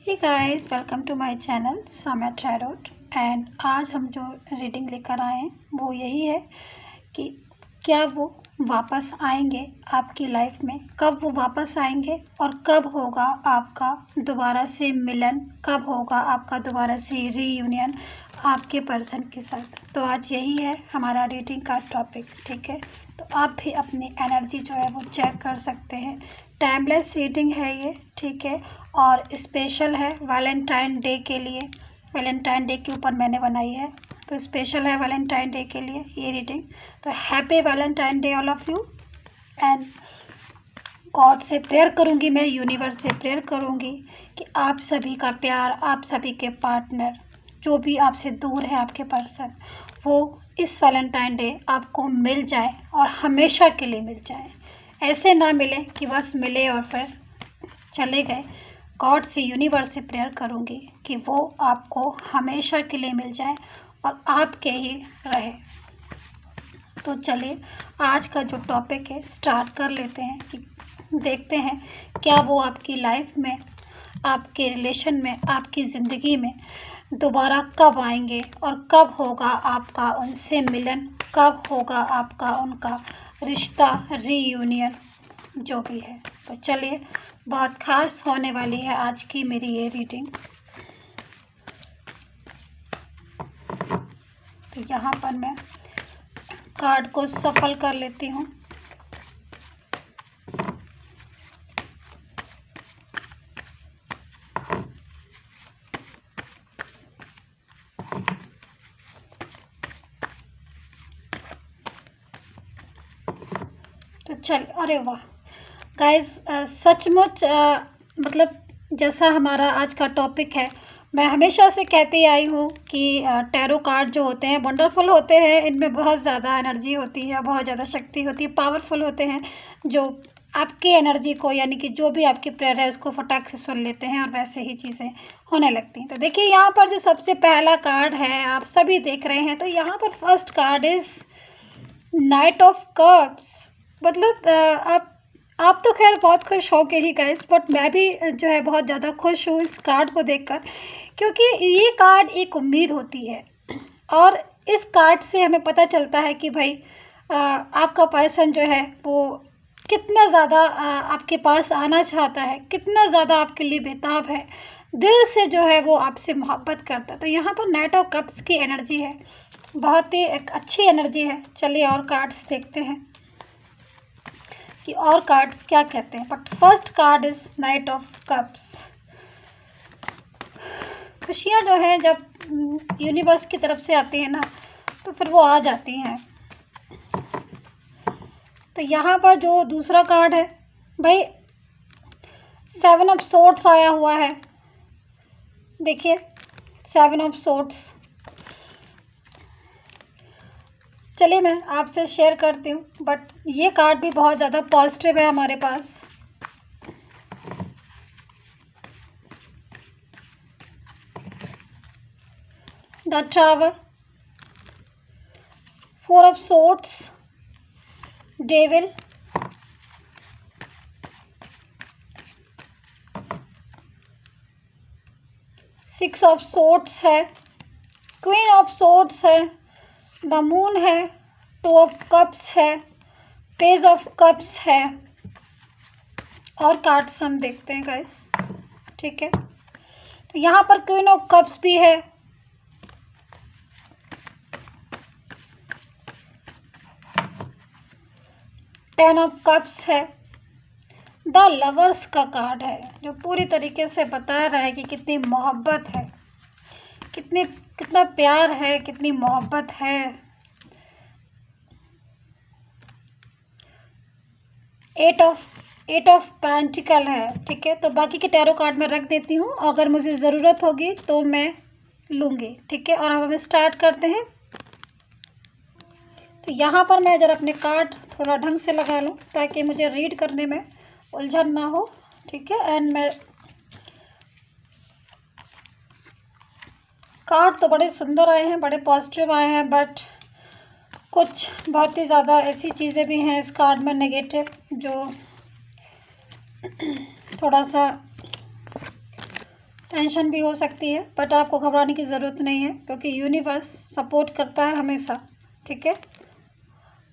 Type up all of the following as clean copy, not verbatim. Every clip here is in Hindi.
Hey guys, welcome to my channel Samya tarot. And आज हम जो रीडिंग लेकर आए हैं वो यही है कि क्या वो वापस आएंगे आपकी लाइफ में, कब वो वापस आएंगे और कब होगा आपका दोबारा से मिलन, कब होगा आपका दोबारा से रीयूनियन आपके पर्सन के साथ। तो आज यही है हमारा रीडिंग का टॉपिक, ठीक है। तो आप भी अपनी एनर्जी जो है वो चेक कर सकते हैं। टाइमलेस रीडिंग है ये, ठीक है, और स्पेशल है वैलेंटाइन डे के लिए। वैलेंटाइन डे के ऊपर मैंने बनाई है, तो स्पेशल है वैलेंटाइन डे के लिए ये रीडिंग। तो happy Valentine day all of you. And God से प्रेयर करूँगी, मैं यूनिवर्स से प्रेयर करूँगी कि आप सभी का प्यार, आप सभी के पार्टनर जो भी आपसे दूर है, आपके पर्सन, वो इस वैलेंटाइन डे आपको मिल जाए और हमेशा के लिए मिल जाए। ऐसे ना मिले कि बस मिले और फिर चले गए। गॉड से, यूनिवर्स से प्रेयर करूँगी कि वो आपको हमेशा के लिए मिल जाए और आपके ही रहे। तो चलिए आज का जो टॉपिक है स्टार्ट कर लेते हैं कि देखते हैं क्या वो आपकी लाइफ में, आपके रिलेशन में, आपकी ज़िंदगी में दोबारा कब आएंगे और कब होगा आपका उनसे मिलन, कब होगा आपका उनका रिश्ता, रीयूनियन जो भी है। तो चलिए, बहुत ख़ास होने वाली है आज की मेरी ये रीडिंग। तो यहाँ पर मैं कार्ड को सफल कर लेती हूँ। तो चल, अरे वाह गाइस, सचमुच मतलब जैसा हमारा आज का टॉपिक है, मैं हमेशा से कहती आई हूँ कि टैरो कार्ड जो होते हैं वंडरफुल होते हैं। इनमें बहुत ज़्यादा एनर्जी होती है, बहुत ज़्यादा शक्ति होती है, पावरफुल होते हैं, जो आपकी एनर्जी को, यानी कि जो भी आपकी प्रेयर है उसको फटाक से सुन लेते हैं और वैसे ही चीज़ें होने लगती हैं। तो देखिए यहाँ पर जो सबसे पहला कार्ड है आप सभी देख रहे हैं, तो यहाँ पर first card is night of cups. मतलब आप तो खैर बहुत खुश हो गए ही गाइस, बट मैं भी जो है बहुत ज़्यादा खुश हूँ इस कार्ड को देखकर, क्योंकि ये कार्ड एक उम्मीद होती है और इस कार्ड से हमें पता चलता है कि भाई आपका पर्सन जो है वो कितना ज़्यादा आपके पास आना चाहता है, कितना ज़्यादा आपके लिए बेताब है, दिल से जो है वो आपसे मोहब्बत करता है। तो यहाँ पर नाइट ऑफ कप्स की एनर्जी है, बहुत ही एक अच्छी एनर्जी है। चलिए और कार्ड्स देखते हैं कि और कार्ड्स क्या कहते हैं। But first card is night of cups. खुशियाँ जो हैं जब यूनिवर्स की तरफ से आती है ना, तो फिर वो आ जाती हैं। तो यहाँ पर जो दूसरा कार्ड है भाई, 7 ऑफ सोर्ड्स आया हुआ है। देखिए 7 ऑफ सोर्ड्स। चलिए मैं आपसे शेयर करती हूँ, बट ये कार्ड भी बहुत ज़्यादा पॉजिटिव है हमारे पास। The tower, 4 of swords, devil, six of swords है, क्वीन ऑफ सोर्ड्स है, द मून है, 2 ऑफ कप्स है, पेज ऑफ कप्स है। और कार्ड्स हम देखते हैं गाइस, ठीक है। तो यहाँ पर क्वीन ऑफ कप्स भी है, टेन ऑफ कप्स है, द लवर्स का कार्ड है, जो पूरी तरीके से बता रहा है कि कितनी मोहब्बत है, कितना प्यार है, कितनी मोहब्बत है। 8 ऑफ पेंटिकल है, ठीक है। तो बाकी के टैरो कार्ड में रख देती हूँ, अगर मुझे ज़रूरत होगी तो मैं लूँगी, ठीक है। और अब हम स्टार्ट करते हैं। तो यहाँ पर मैं ज़रा अपने कार्ड थोड़ा ढंग से लगा लूँ ताकि मुझे रीड करने में उलझन ना हो, ठीक है। एंड मैं कार्ड तो बड़े सुंदर आए हैं, बड़े पॉजिटिव आए हैं, बट कुछ बहुत ही ज़्यादा ऐसी चीज़ें भी हैं इस कार्ड में नेगेटिव, जो थोड़ा सा टेंशन भी हो सकती है, बट आपको घबराने की ज़रूरत नहीं है क्योंकि यूनिवर्स सपोर्ट करता है हमेशा। ठीक है,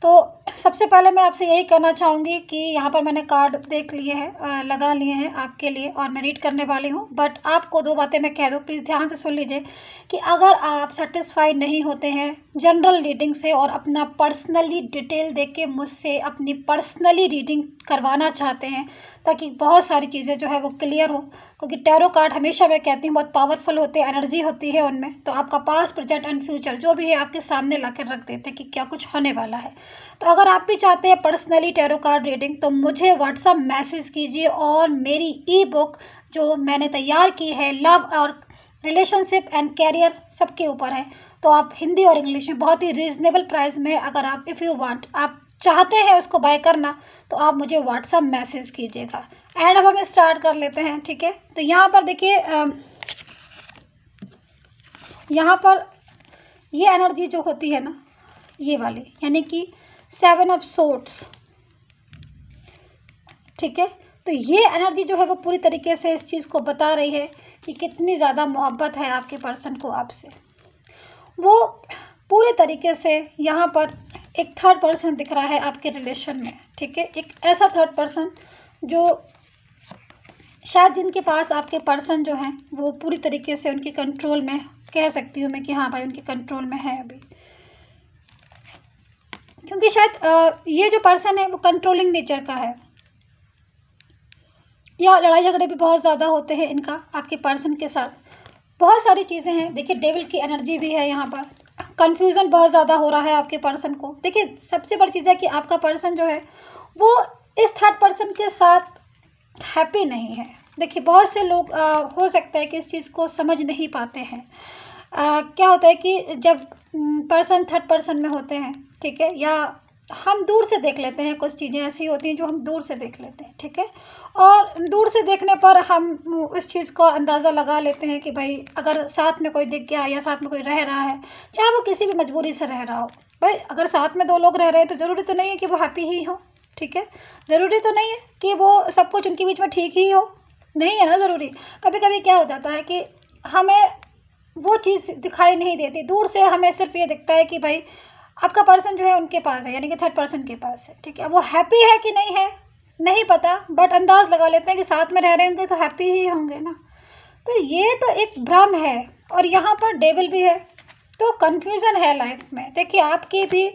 तो सबसे पहले मैं आपसे यही कहना चाहूँगी कि यहाँ पर मैंने कार्ड देख लिए हैं, लगा लिए हैं आपके लिए, और मैं रीड करने वाली हूँ। बट आपको 2 बातें मैं कह दूँ, प्लीज़ ध्यान से सुन लीजिए कि अगर आप सेटिस्फाइड नहीं होते हैं जनरल रीडिंग से और अपना पर्सनली डिटेल देख के मुझसे अपनी पर्सनली रीडिंग करवाना चाहते हैं ताकि बहुत सारी चीज़ें जो है वो क्लियर हो, क्योंकि टैरो कार्ड हमेशा मैं कहती हूँ बहुत पावरफुल होते हैं, एनर्जी होती है उनमें, तो आपका पास्ट प्रेजेंट एंड फ्यूचर जो भी है आपके सामने ला कर रख देते हैं कि क्या कुछ होने वाला है। तो अगर आप भी चाहते हैं पर्सनली टैरो कार्ड रीडिंग तो मुझे व्हाट्सअप मैसेज कीजिए, और मेरी ई बुक जो मैंने तैयार की है लव और रिलेशनशिप एंड कैरियर सबके ऊपर है, तो आप हिंदी और इंग्लिश में बहुत ही रीज़नेबल प्राइस में, अगर आप इफ़ यू वांट आप चाहते हैं उसको बाय करना, तो आप मुझे व्हाट्सअप मैसेज कीजिएगा। एंड अब हम स्टार्ट कर लेते हैं। ठीक है, तो यहाँ पर देखिए, यहाँ पर ये एनर्जी जो होती है ना, ये वाली, यानी कि 7 ऑफ सोर्ड्स। ठीक है, तो ये एनर्जी जो है वो पूरी तरीके से इस चीज़ को बता रही है कि कितनी ज़्यादा मोहब्बत है आपके पर्सन को आपसे। वो पूरे तरीके से यहाँ पर एक थर्ड पर्सन दिख रहा है आपके रिलेशन में। ठीक है, एक ऐसा थर्ड पर्सन जो शायद जिनके पास आपके पर्सन जो हैं वो पूरी तरीके से उनके कंट्रोल में, कह सकती हूँ मैं कि हाँ भाई उनके कंट्रोल में है अभी, क्योंकि शायद ये जो पर्सन है वो कंट्रोलिंग नेचर का है, या लड़ाई झगड़े भी बहुत ज़्यादा होते हैं इनका आपके पर्सन के साथ। बहुत सारी चीज़ें हैं, देखिए डेविल की एनर्जी भी है यहाँ पर, कन्फ्यूज़न बहुत ज़्यादा हो रहा है आपके पर्सन को। देखिए सबसे बड़ी चीज़ है कि आपका पर्सन जो है वो इस थर्ड पर्सन के साथ हैप्पी नहीं है। देखिए बहुत से लोग हो सकता है कि इस चीज़ को समझ नहीं पाते हैं। क्या होता है कि जब पर्सन थर्ड पर्सन में होते हैं, ठीक है, या हम दूर से देख लेते हैं, कुछ चीज़ें ऐसी होती हैं जो हम दूर से देख लेते हैं। ठीक है, और दूर से देखने पर हम उस चीज़ को अंदाज़ा लगा लेते हैं कि भाई अगर साथ में कोई दिख गया या साथ में कोई रह रहा है, चाहे वो किसी भी मजबूरी से रह रहा हो, भाई अगर साथ में 2 लोग रह रहे हैं तो ज़रूरी तो नहीं है कि वो हैप्पी ही हो। ठीक है, ज़रूरी तो नहीं है कि वो सब कुछ उनके बीच में ठीक ही हो, नहीं है ना ज़रूरी। कभी कभी क्या हो जाता है कि हमें वो चीज़ दिखाई नहीं देती, दूर से हमें सिर्फ ये दिखता है कि भाई आपका पर्सन जो है उनके पास है, यानी कि थर्ड पर्सन के पास है। ठीक है, वो हैप्पी है कि नहीं है नहीं पता, बट अंदाज़ लगा लेते हैं कि साथ में रह रहे होंगे तो हैप्पी ही होंगे ना। तो ये तो एक भ्रम है, और यहाँ पर डेविल भी है, तो कन्फ्यूज़न है लाइफ में। देखिए आपके भी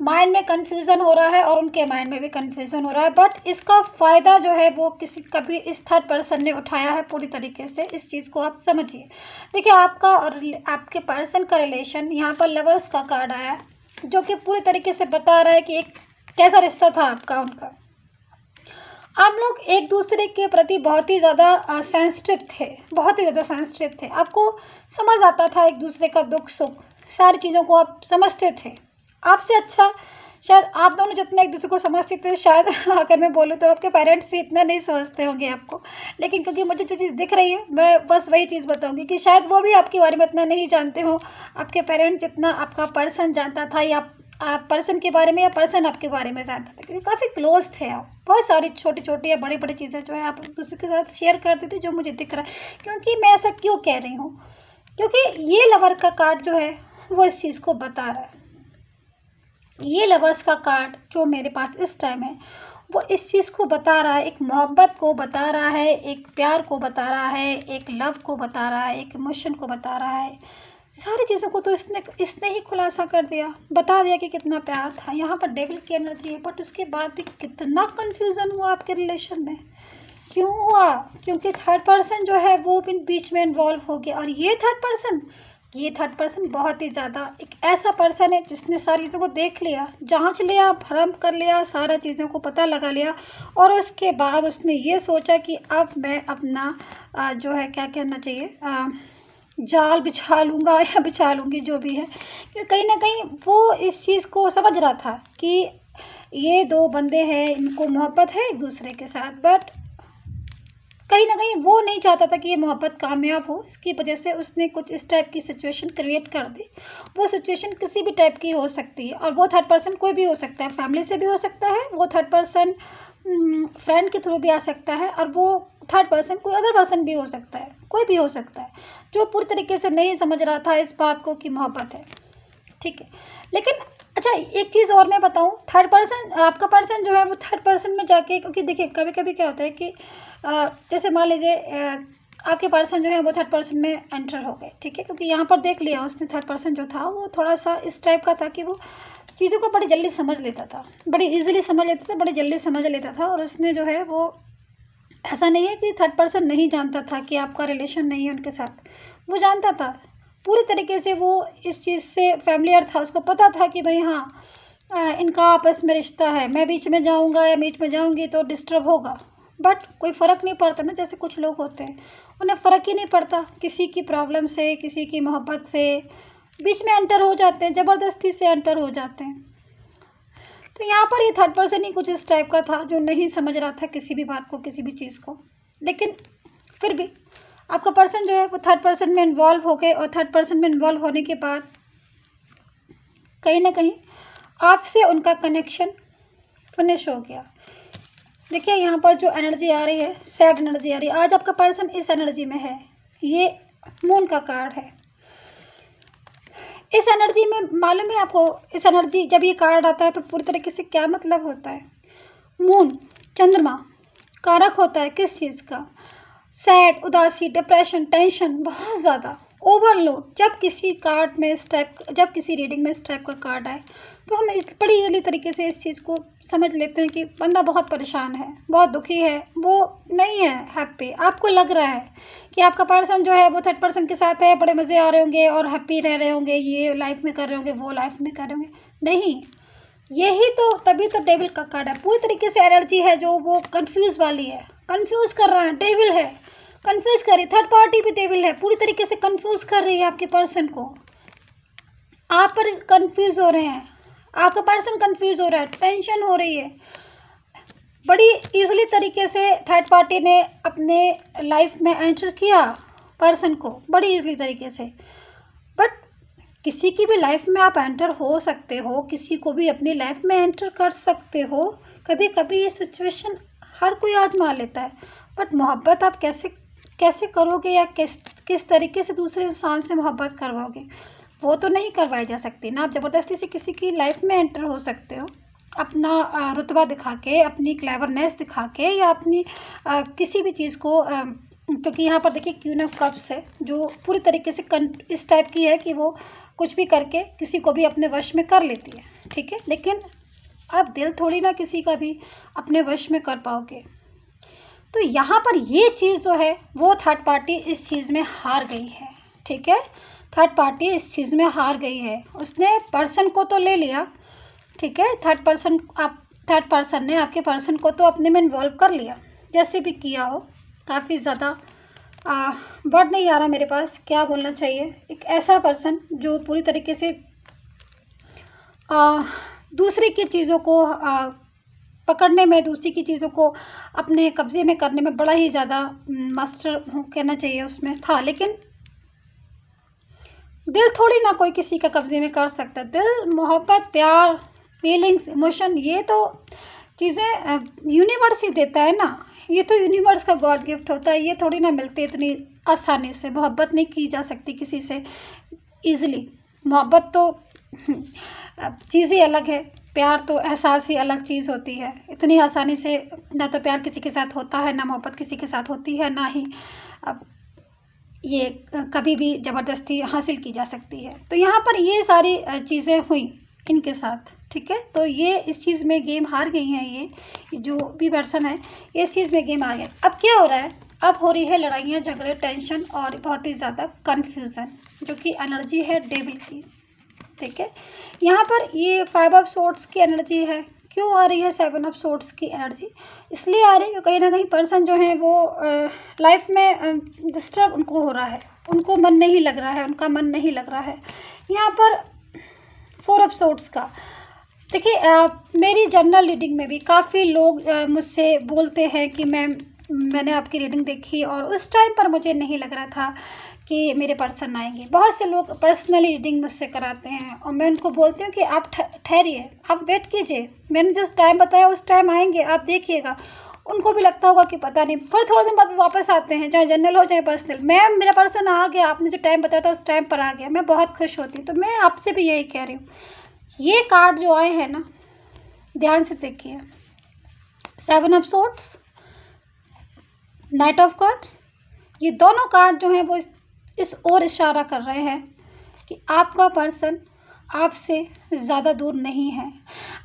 माइंड में कन्फ्यूज़न हो रहा है और उनके माइंड में भी कन्फ्यूज़न हो रहा है, बट इसका फ़ायदा जो है वो कभी इस थर्ड पर्सन ने उठाया है पूरी तरीके से। इस चीज़ को आप समझिए। देखिए आपका और आपके पर्सन का रिलेशन, यहाँ पर लवर्स का कार्ड आया है जो कि पूरी तरीके से बता रहा है कि एक कैसा रिश्ता था आपका उनका। आप लोग एक दूसरे के प्रति बहुत ही ज़्यादा सेंसिटिव थे, बहुत ही ज़्यादा सेंसिटिव थे। आपको समझ आता था एक दूसरे का दुख सुख, सारी चीज़ों को आप समझते थे। आपसे अच्छा शायद आप दोनों जितना एक दूसरे को समझते थे, शायद अगर मैं बोलूँ तो आपके पेरेंट्स भी इतना नहीं समझते होंगे आपको, लेकिन क्योंकि मुझे जो चीज़ दिख रही है मैं बस वही चीज़ बताऊँगी कि शायद वो भी आपके बारे में इतना नहीं जानते हो, आपके पेरेंट्स जितना आपका पर्सन जानता था, या आप पर्सन के बारे में या पर्सन आपके बारे में जानता था, क्योंकि काफ़ी क्लोज थे आप। बहुत सारी छोटी छोटी या बड़ी बड़ी चीज़ें जो है आप दूसरे के साथ शेयर करते थे, जो मुझे दिख रहा है। क्योंकि मैं ऐसा क्यों कह रही हूँ, क्योंकि ये लवर का कार्ड जो है वो इस चीज़ को बता रहा है। ये लवर्स का कार्ड जो मेरे पास इस टाइम है वो इस चीज़ को बता रहा है, एक मोहब्बत को बता रहा है, एक प्यार को बता रहा है, एक लव को बता रहा है, एक इमोशन को बता रहा है। सारी चीज़ों को तो इसने ही खुलासा कर दिया, बता दिया कि कितना प्यार था। यहाँ पर डेविल की एनर्जी है, बट उसके बाद भी कितना कन्फ्यूज़न हुआ आपके रिलेशन में। क्यों हुआ? क्योंकि थर्ड पर्सन जो है वो भी बीच में इन्वॉल्व हो गया, और ये थर्ड पर्सन बहुत ही ज़्यादा एक ऐसा पर्सन है जिसने सारी चीज़ों को देख लिया, जांच लिया, भरम कर लिया, सारा चीज़ों को पता लगा लिया, और उसके बाद उसने ये सोचा कि अब मैं अपना जो है क्या कहना चाहिए जाल बिछा लूँगा या बिछा लूँगी, जो भी है। क्योंकि कहीं ना कहीं वो इस चीज़ को समझ रहा था कि ये 2 बंदे हैं, इनको मोहब्बत है एक दूसरे के साथ, बट कहीं ना कहीं वो नहीं चाहता था कि ये मोहब्बत कामयाब हो। इसकी वजह से उसने कुछ इस टाइप की सिचुएशन क्रिएट कर दी। वो सिचुएशन किसी भी टाइप की हो सकती है, और वो थर्ड पर्सन कोई भी हो सकता है, फैमिली से भी हो सकता है। वो थर्ड पर्सन फ्रेंड के थ्रू भी आ सकता है, और वो थर्ड पर्सन कोई अदर पर्सन भी हो सकता है, कोई भी हो सकता है जो पूरी तरीके से नहीं समझ रहा था इस बात को कि मोहब्बत है, ठीक है। लेकिन अच्छा, एक चीज़ और मैं बताऊं, थर्ड पर्सन, आपका पर्सन जो है वो थर्ड पर्सन में जाके, क्योंकि देखिए कभी कभी क्या होता है कि जैसे मान लीजिए आपके पर्सन जो है वो थर्ड पर्सन में एंटर हो गए, ठीक है, क्योंकि यहाँ पर देख लिया उसने, थर्ड पर्सन जो था वो थोड़ा सा इस टाइप का था कि वो चीज़ों को बड़ी जल्दी समझ लेता था, बड़ी इजीली समझ लेता था, बड़ी जल्दी समझ लेता था। और उसने जो है वो, ऐसा नहीं है कि थर्ड पर्सन नहीं जानता था कि आपका रिलेशन नहीं है उनके साथ, वो जानता था पूरी तरीके से, वो इस चीज़ से फैमिलियर था, उसको पता था कि भाई हाँ इनका आपस में रिश्ता है, मैं बीच में जाऊंगा या बीच में जाऊंगी तो डिस्टर्ब होगा। बट कोई फ़र्क नहीं पड़ता ना, जैसे कुछ लोग होते हैं उन्हें फ़र्क ही नहीं पड़ता, किसी की प्रॉब्लम से, किसी की मोहब्बत से बीच में एंटर हो जाते हैं, ज़बरदस्ती से एंटर हो जाते हैं। तो यहाँ पर ये थर्ड पर्सन ही कुछ इस टाइप का था जो नहीं समझ रहा था किसी भी बात को, किसी भी चीज़ को। लेकिन फिर भी आपका पर्सन जो है वो थर्ड पर्सन में इन्वॉल्व हो गए, और थर्ड पर्सन में इन्वॉल्व होने के बाद कहीं ना कहीं आपसे उनका कनेक्शन फिनिश हो गया। देखिए यहाँ पर जो एनर्जी आ रही है, सैड एनर्जी आ रही है, आज आपका पर्सन इस एनर्जी में है, ये मून का कार्ड है। इस एनर्जी में मालूम है आपको, इस एनर्जी जब ये कार्ड आता है तो पूरी तरीके से क्या मतलब होता है। मून, चंद्रमा कारक होता है किस चीज़ का, सैड, उदासी, डिप्रेशन, टेंशन, बहुत ज़्यादा ओवरलोड। जब किसी कार्ड में इस टाइप, जब किसी रीडिंग में इस टाइप का कार्ड आए तो हम इस बड़ी ईज़िली तरीके से इस चीज़ को समझ लेते हैं कि बंदा बहुत परेशान है, बहुत दुखी है, वो नहीं है हैप्पी। आपको लग रहा है कि आपका पर्सन जो है वो थर्ड पर्सन के साथ है, बड़े मज़े आ रहे होंगे और हैप्पी रह रहे होंगे, ये लाइफ में कर रहे होंगे, वो लाइफ में कर रहे होंगे, नहीं, यही तो, तभी तो डेविल का कार्ड है। पूरी तरीके से एनर्जी है जो वो कंफ्यूज वाली है, कंफ्यूज कर रहा है, डेविल है, कंफ्यूज कर रही, थर्ड पार्टी भी डेविल है, पूरी तरीके से कंफ्यूज कर रही है आपके पर्सन को। आप पर कंफ्यूज हो रहे हैं, आपका पर्सन कंफ्यूज हो रहा है, टेंशन हो रही है। बड़ी इजीली तरीके से थर्ड पार्टी ने अपने लाइफ में एंटर किया पर्सन को, बड़ी इजीली तरीके से। बट किसी की भी लाइफ में आप एंटर हो सकते हो, किसी को भी अपनी लाइफ में एंटर कर सकते हो। कभी कभी ये सिचुएशन हर कोई आजमा लेता है, बट मोहब्बत आप कैसे कैसे करोगे, या किस तरीके से दूसरे इंसान से मोहब्बत करवाओगे, वो तो नहीं करवाई जा सकती ना। आप ज़बरदस्ती से किसी की लाइफ में एंटर हो सकते हो अपना रुतबा दिखा के, अपनी क्लेवरनेस दिखा के, या अपनी किसी भी चीज़ को, क्योंकि यहाँ पर देखिए क्वीन ऑफ कप्स है जो पूरी तरीके से इस टाइप की है कि वो कुछ भी करके किसी को भी अपने वश में कर लेती है, ठीक है। लेकिन आप दिल थोड़ी ना किसी का भी अपने वश में कर पाओगे। तो यहाँ पर ये चीज़ जो है वो थर्ड पार्टी इस चीज़ में हार गई है, ठीक है। थर्ड पार्टी इस चीज़ में हार गई है, उसने पर्सन को तो ले लिया, ठीक है, थर्ड पर्सन ने आपके पर्सन को तो अपने में इन्वॉल्व कर लिया, जैसे भी किया हो। काफ़ी ज़्यादा वर्ड नहीं आ रहा मेरे पास, क्या बोलना चाहिए। एक ऐसा पर्सन जो पूरी तरीके से दूसरे की चीज़ों को पकड़ने में, दूसरी की चीज़ों को अपने कब्ज़े में करने में बड़ा ही ज़्यादा मास्टर कहना चाहिए उसमें था। लेकिन दिल थोड़ी ना कोई किसी का कब्ज़े में कर सकता। दिल, मोहब्बत, प्यार, फीलिंग्स, इमोशन, ये तो चीज़ें यूनिवर्स ही देता है ना, ये तो यूनिवर्स का गॉड गिफ्ट होता है, ये थोड़ी ना मिलती इतनी आसानी से। मोहब्बत नहीं की जा सकती किसी से ईज़िली, मोहब्बत तो चीज़ ही अलग है, प्यार तो एहसास ही अलग चीज़ होती है। इतनी आसानी से ना तो प्यार किसी के साथ होता है, ना मोहब्बत किसी के साथ होती है, ना ही अब ये कभी भी ज़बरदस्ती हासिल की जा सकती है। तो यहाँ पर ये सारी चीज़ें हुई इनके साथ, ठीक है। तो ये इस चीज़ में गेम हार गई हैं, ये जो भी पर्सन है ये इस चीज़ में गेम हार गया। अब क्या हो रहा है, अब हो रही है लड़ाइयाँ, झगड़े, टेंशन और बहुत ही ज़्यादा कन्फ्यूज़न, जो कि एनर्जी है डेविल की, ठीक है। यहाँ पर ये 5 ऑफ सोर्ड्स की एनर्जी है। क्यों आ रही है 7 ऑफ सोर्ड्स की एनर्जी? इसलिए आ रही है कि कहीं ना कहीं पर्सन जो है वो लाइफ में डिस्टर्ब उनको हो रहा है, उनको मन नहीं लग रहा है, उनका मन नहीं लग रहा है। यहाँ पर 4 ऑफ सोर्ड्स का देखिए, मेरी जनरल रीडिंग में भी काफ़ी लोग मुझसे बोलते हैं कि मैम मैंने आपकी रीडिंग देखी और उस टाइम पर मुझे नहीं लग रहा था कि मेरे पर्सन आएंगे। बहुत से लोग पर्सनली रीडिंग मुझसे कराते हैं और मैं उनको बोलती हूँ कि आप ठहरिए, आप वेट कीजिए, मैंने जिस टाइम बताया उस टाइम आएंगे, आप देखिएगा। उनको भी लगता होगा कि पता नहीं, फिर थोड़े दिन बाद वापस आते हैं, चाहे जनरल हो चाहे पर्सनल। मैम मेरा पर्सन आ गया, आपने जो टाइम बताया था उस टाइम पर आ गया, मैं बहुत खुश होती हूँ। तो मैं आपसे भी यही कह रही हूँ, ये कार्ड जो आए हैं ना, ध्यान से देखिए, 7 of swords, night of cups, ये दोनों कार्ड जो हैं वो इस ओर इशारा कर रहे हैं कि आपका पर्सन आपसे ज़्यादा दूर नहीं है।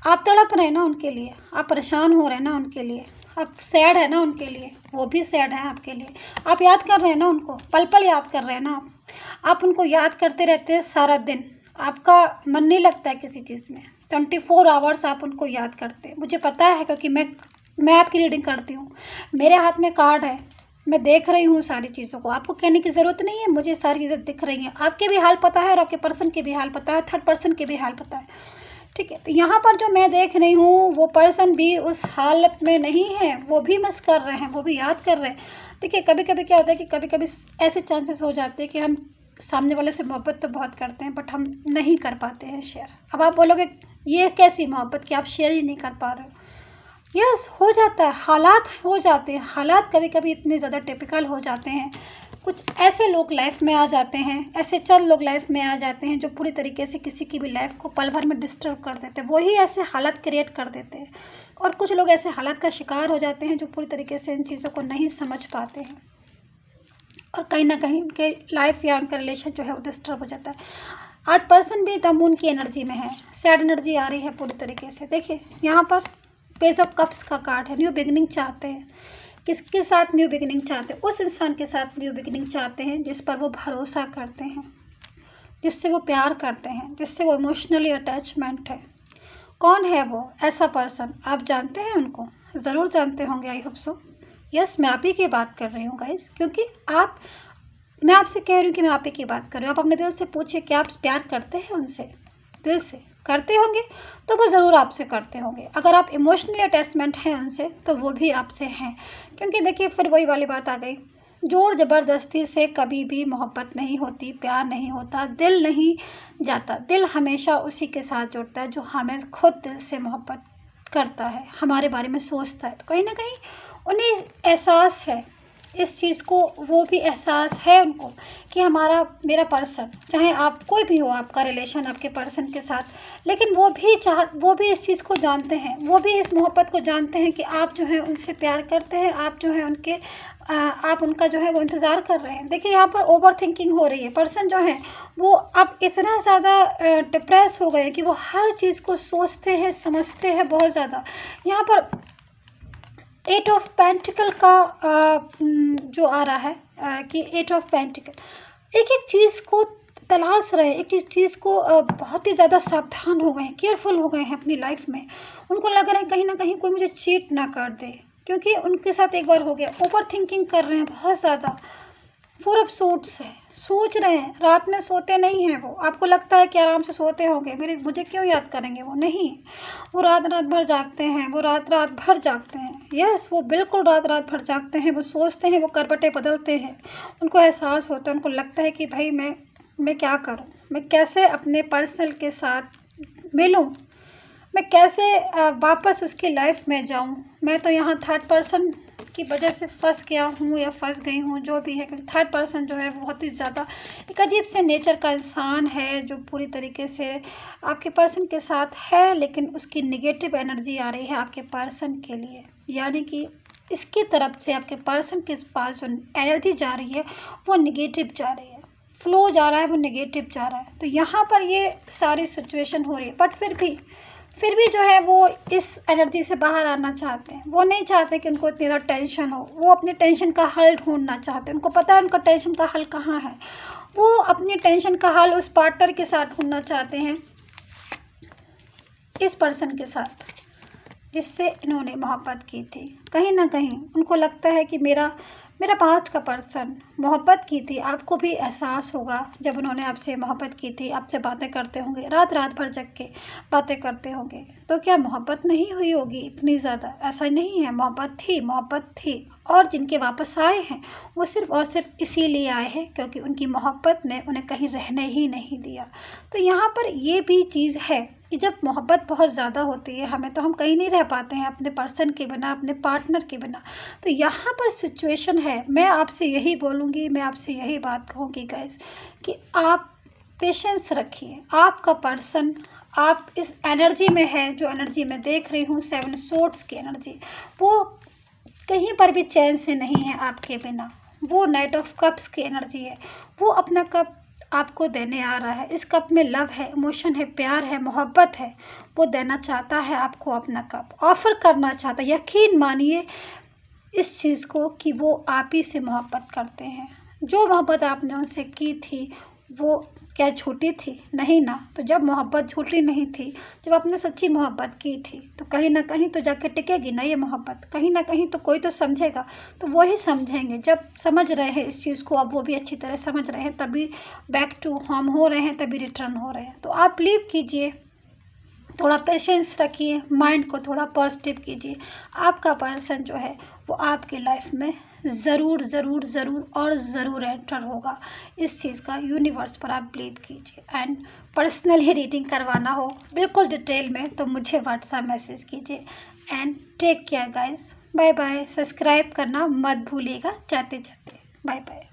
आप तड़प रहे हैं ना उनके लिए, आप परेशान हो रहे हैं ना उनके लिए, आप सैड है ना उनके लिए, वो भी सैड है आपके लिए। आप याद कर रहे हैं ना उनको, पल पल याद कर रहे हैं ना आप उनको याद करते रहते हैं सारा दिन। आपका मन नहीं लगता है किसी चीज़ में, 24 आवर्स आप उनको याद करते हैं। मुझे पता है क्योंकि मैं आपकी रीडिंग करती हूँ, मेरे हाथ में कार्ड है, मैं देख रही हूँ सारी चीज़ों को। आपको कहने की ज़रूरत नहीं है, मुझे सारी चीज़ें दिख रही हैं। आपके भी हाल पता है और आपके पर्सन के भी हाल पता है, थर्ड पर्सन के भी हाल पता है, ठीक है। तो यहाँ पर जो मैं देख रही हूँ वो पर्सन भी उस हालत में नहीं है, वो भी मिस कर रहे हैं, वो भी याद कर रहे हैं। देखिए कभी कभी क्या होता है कि कभी कभी ऐसे चांसेस हो जाते हैं कि हम सामने वाले से मोहब्बत तो बहुत करते हैं बट हम नहीं कर पाते हैं शेयर। अब आप बोलोगे ये कैसी मोहब्बत कि आप शेयर ही नहीं कर पा रहे हो। यस, हो जाता है, हालात हो जाते हैं, हालात कभी कभी इतने ज़्यादा टिपिकल हो जाते हैं। कुछ ऐसे लोग लाइफ में आ जाते हैं, ऐसे चंद लोग लाइफ में आ जाते हैं जो पूरी तरीके से किसी की भी लाइफ को पल भर में डिस्टर्ब कर देते हैं, वही ऐसे हालात क्रिएट कर देते हैं। और कुछ लोग ऐसे हालात का शिकार हो जाते हैं जो पूरी तरीके से इन चीज़ों को नहीं समझ पाते हैं और कहीं ना कहीं उनके लाइफ या उनका रिलेशन जो है वो डिस्टर्ब हो जाता है। आज पर्सन भी द मून की एनर्जी में है, सैड एनर्जी आ रही है पूरी तरीके से। देखिए यहाँ पर पेज ऑफ कप्स का कार्ड है, न्यू बिगिनिंग चाहते हैं। किसके साथ न्यू बिगिनिंग चाहते हैं? उस इंसान के साथ न्यू बिगिनिंग चाहते हैं जिस पर वो भरोसा करते हैं, जिससे वो प्यार करते हैं, जिससे वो इमोशनली अटैचमेंट है। कौन है वो ऐसा पर्सन? आप जानते हैं उनको? ज़रूर जानते होंगे, आई होप सो। यस, मैं आप ही की बात कर रही हूँ गाइस, क्योंकि मैं आपसे कह रही हूँ कि मैं आप ही की बात कर रही हूँ। आप अपने दिल से पूछिए कि आप प्यार करते हैं उनसे, दिल से करते होंगे तो वो ज़रूर आपसे करते होंगे। अगर आप इमोशनली अटैचमेंट हैं उनसे तो वो भी आपसे हैं। क्योंकि देखिए फिर वही वाली बात आ गई, जोर ज़बरदस्ती से कभी भी मोहब्बत नहीं होती, प्यार नहीं होता, दिल नहीं जाता। दिल हमेशा उसी के साथ जुड़ता है जो हमें खुद दिल से मोहब्बत करता है, हमारे बारे में सोचता है। तो कहीं ना कहीं उन्हें एहसास है इस चीज़ को, वो भी एहसास है उनको कि मेरा पर्सन, चाहे आप कोई भी हो आपका रिलेशन आपके पर्सन के साथ, लेकिन वो भी इस चीज़ को जानते हैं, वो भी इस मोहब्बत को जानते हैं कि आप जो है उनसे प्यार करते हैं, आप जो है आप उनका जो है वो इंतज़ार कर रहे हैं। देखिए यहाँ पर ओवर थिंकिंग हो रही है। पर्सन जो है वो अब इतना ज़्यादा डिप्रेस हो गए कि वो हर चीज़ को सोचते हैं, समझते हैं बहुत ज़्यादा। यहाँ पर 8 ऑफ पेंटिकल का जो आ रहा है कि 8 ऑफ पेंटिकल एक एक चीज़ को तलाश रहे हैं, एक चीज़ को बहुत ही ज़्यादा सावधान हो गए हैं, केयरफुल हो गए हैं अपनी लाइफ में। उनको लग रहा है कहीं ना कहीं कोई मुझे चीट ना कर दे, क्योंकि उनके साथ एक बार हो गया। ओवर थिंकिंग कर रहे हैं बहुत ज़्यादा, फोर ऑफ सोर्ड्स है, सोच रहे हैं, रात में सोते नहीं हैं वो। आपको लगता है कि आराम से सोते होंगे, मुझे क्यों याद करेंगे, वो नहीं, वो रात भर जागते हैं, वो रात भर जागते हैं। यस, वो बिल्कुल रात भर जागते हैं, वो सोचते हैं, वो करवटें बदलते हैं। उनको एहसास होता है, उनको लगता है कि भाई मैं क्या करूं, मैं कैसे अपने पर्सन के साथ मिलूं, मैं कैसे वापस उसकी लाइफ में जाऊं। मैं तो यहाँ थर्ड पर्सन की वजह से फंस गया हूँ या फंस गई हूँ, जो भी है। क्योंकि थर्ड पर्सन जो है बहुत ही ज़्यादा एक अजीब से नेचर का इंसान है जो पूरी तरीके से आपके पर्सन के साथ है, लेकिन उसकी निगेटिव एनर्जी आ रही है आपके पर्सन के लिए। यानी कि इसकी तरफ से आपके पर्सन के पास जो एनर्जी जा रही है वो निगेटिव जा रही है, फ्लो जा रहा है वो निगेटिव जा रहा है। तो यहाँ पर ये सारी सिचुएशन हो रही है, बट फिर भी जो है वो इस एनर्जी से बाहर आना चाहते हैं। वो नहीं चाहते कि उनको इतनी ज़्यादा टेंशन हो, वो अपने टेंशन का हल ढूंढना चाहते हैं। उनको पता है उनका टेंशन का हल कहाँ है, वो अपनी टेंशन का हल उस पार्टनर के साथ ढूंढना चाहते हैं, इस पर्सन के साथ जिससे इन्होंने मोहब्बत की थी। कहीं ना कहीं उनको लगता है कि मेरा पास्ट का पर्सन मोहब्बत की थी, आपको भी एहसास होगा जब उन्होंने आपसे मोहब्बत की थी, आपसे बातें करते होंगे, रात रात भर जग के बातें करते होंगे, तो क्या मोहब्बत नहीं हुई होगी इतनी ज़्यादा? ऐसा नहीं है, मोहब्बत थी। और जिनके वापस आए हैं वो सिर्फ़ और सिर्फ इसीलिए आए हैं क्योंकि उनकी मोहब्बत ने उन्हें कहीं रहने ही नहीं दिया। तो यहाँ पर ये भी चीज़ है कि जब मोहब्बत बहुत ज़्यादा होती है हमें, तो हम कहीं नहीं रह पाते हैं अपने पर्सन के बिना, अपने पार्टनर के बिना। तो यहाँ पर सिचुएशन है, मैं आपसे यही बोलूँगी, मैं आपसे यही बात कहूँगी गाइस, कि आप पेशेंस रखिए। आपका पर्सन आप इस एनर्जी में है, जो एनर्जी मैं देख रही हूँ 7 सोर्ड्स की एनर्जी, वो कहीं पर भी चैन से नहीं है आपके बिना। वो नाइट ऑफ कप्स की एनर्जी है, वो अपना कप आपको देने आ रहा है। इस कप में लव है, इमोशन है, प्यार है, मोहब्बत है। वो देना चाहता है आपको अपना कप, ऑफ़र करना चाहता है। यकीन मानिए इस चीज़ को कि वो आप ही से मोहब्बत करते हैं। जो मोहब्बत आपने उनसे की थी वो क्या झूठी थी? नहीं ना। तो जब मोहब्बत झूठी नहीं थी, जब आपने सच्ची मोहब्बत की थी, तो कहीं ना कहीं तो जाके टिकेगी ना ये मोहब्बत। कहीं ना कहीं तो कोई तो समझेगा, तो वो ही समझेंगे। जब समझ रहे हैं इस चीज़ को, अब वो भी अच्छी तरह समझ रहे हैं, तभी बैक टू होम हो रहे हैं, तभी रिटर्न हो रहे हैं। तो आप बिलीव कीजिए, थोड़ा पेशेंस रखिए, माइंड को थोड़ा पॉजिटिव कीजिए। आपका पर्सन जो है वो आपकी लाइफ में ज़रूर ज़रूर ज़रूर और ज़रूर एंटर होगा। इस चीज़ का यूनिवर्स पर आप बिलीव कीजिए। एंड पर्सनली रीडिंग करवाना हो बिल्कुल डिटेल में, तो मुझे व्हाट्सएप मैसेज कीजिए। And take care guys, bye bye. Subscribe करना मत भूलिएगा जाते जाते। Bye bye.